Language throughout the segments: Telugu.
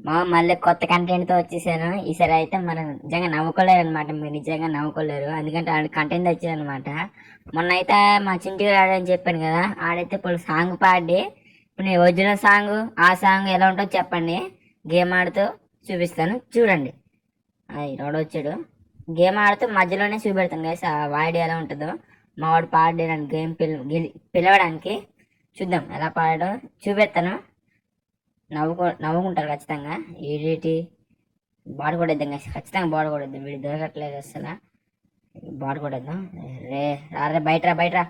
మా మళ్ళీ కొత్త కంటెంట్ తో వచ్చేసాను. ఈసారి అయితే మనం నిజంగా నవ్వుకోలేరు అనమాట, మీరు నిజంగా నవ్వుకోలేరు, ఎందుకంటే ఆడ కంటెంట్ వచ్చారు అనమాట. మొన్న అయితే మా చింటి ఆడని చెప్పాను కదా, ఆడైతే ఇప్పుడు సాంగ్ పాడి, ఇప్పుడు నేను ఒరిజినల్ సాంగ్ ఆ సాంగ్ ఎలా ఉంటుందో చెప్పండి, గేమ్ ఆడుతూ చూపిస్తాను చూడండి. అది రోడ్ వచ్చాడు, గేమ్ ఆడుతూ మధ్యలోనే చూపెడతాను గైస్ ఆ వాడి ఎలా ఉంటుందో. మా వాడు పాడడానికి గేమ్ పిలవడానికి చూద్దాం ఎలా పాడో చూపెడతాను. నవ్వుకుంటారు ఖచ్చితంగా. ఏడేటి బాడ కొడేద్దాం ఖచ్చితంగా, బాడ కొడేద్దాం, వీడు దొరకట్లేదు అసలు. బాడ కొడేద్దాం, రే రారే బయటరా బయటరా,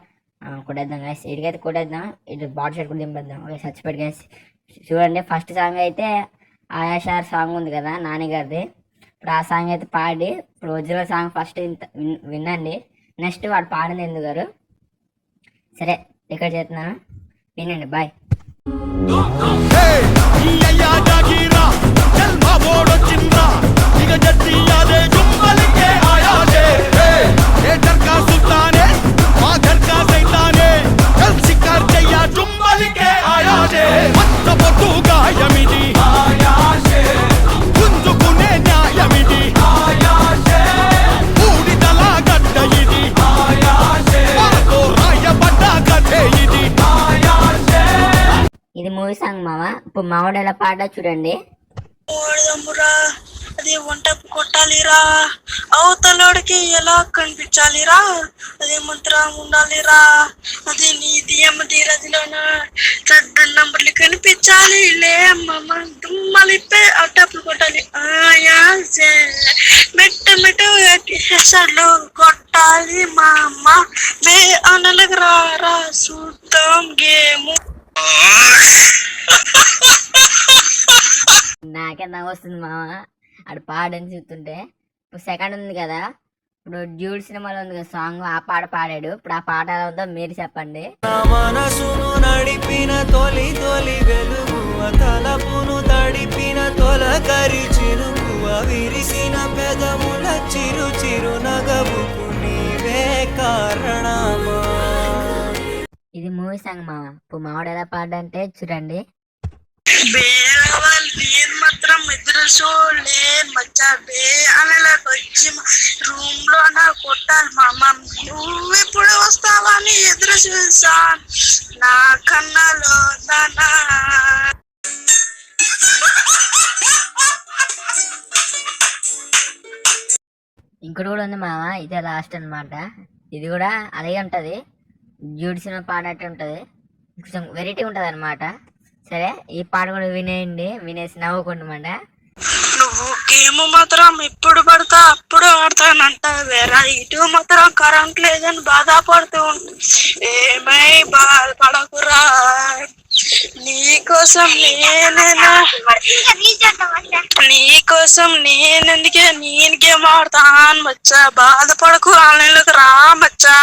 కొట్టేద్దాం గైస్, ఇటుకైతే కొట్టేద్దాం, ఇటు బాడీ షర్ట్ కూడా దింపేద్దాం. ఓకే చచ్చిపెట్టి గైస్. చూడండి ఫస్ట్ సాంగ్ అయితే ఆయాషార్ సాంగ్ ఉంది కదా నాని గారిది, ఇప్పుడు ఆ సాంగ్ అయితే పాడి, ఇప్పుడు ఒరిజినల్ సాంగ్ ఫస్ట్ వినండి, నెక్స్ట్ వాడు పాడింది ఎందుకు గారు. సరే ఇక్కడ చేస్తున్నాను, వినండి, బాయ్. ఇది మూవీ సాంగ్ మామ. ఇప్పుడు మావాడు ఎలా పాడా చూడండి. అది వంట కొట్టాలిరా, అవతలోడికి ఎలా కనిపించాలిరా, అదే మంత్రం ఉండాలిరా, అది నీది ఏమది రదిలోన చెడ్డ నంబర్లు కనిపించాలి లే దుమ్మలిపే అట్టప్పుడు కొట్టాలి, ఆయా మెట్టు మెట్టు హెసర్లు కొట్టాలి మా అమ్మ బే అనలకు రా చూద్దాం గేము. నాకే నవ్వు వస్తుంది మామ ఆడు పాడని చూస్తుంటే. ఇప్పుడు సెకండ్ ఉంది కదా, ఇప్పుడు డ్యూడ్ సినిమాలో ఉంది కదా సాంగ్, ఆ పాట పాడాడు. ఇప్పుడు ఆ పాట ఎలా ఉందో మీరు చెప్పండి. మనసును నడిపిన తొలి తొలి వెలుగువ, తలపును తడిపిన తొలకరి చిరుకువ, విరిసిన పెదముల చిరు చిరు నగవుకు నీవే కారణమా. ఇది మూవీ సాంగ్ మామ. ఇప్పుడు మావాడు ఎలా పాడంటే చూడండి. నేను మాత్రం ఎదురు చూడలే మచ్చా బే అనలకు వచ్చి రూమ్ లో నా కొట్టాలి మామ, నువ్వు ఎప్పుడు వస్తావని ఎదురు చూసా నా కన్నాలో దానా. ఇంకోటి కూడా ఉంది మామ, ఇదే లాస్ట్ అనమాట. ఇది కూడా అలాగే ఉంటది, డ్యూడ్ సినిమా పాడట్టు ఉంటది, కొంచెం వెరైటీ ఉంటది అనమాట. సరే ఈ పాట కూడా వినేయండి, వినేసి నవ్వుకోండి మాట. నువ్వు గేమ్ మాత్రం ఎప్పుడు పడతా అప్పుడు ఆడతానంట, వేరే ఇటు మాత్రం కరెంట్ లేదని బాధపడుతూ ఉంటుంది, ఏమై బాధపడకురా నీకోసం నేనెందుకే నేను గేమ్ ఆడతాను మచ్చా, బాధపడకు ఆన్లైన్లోకి రా మచ్చా.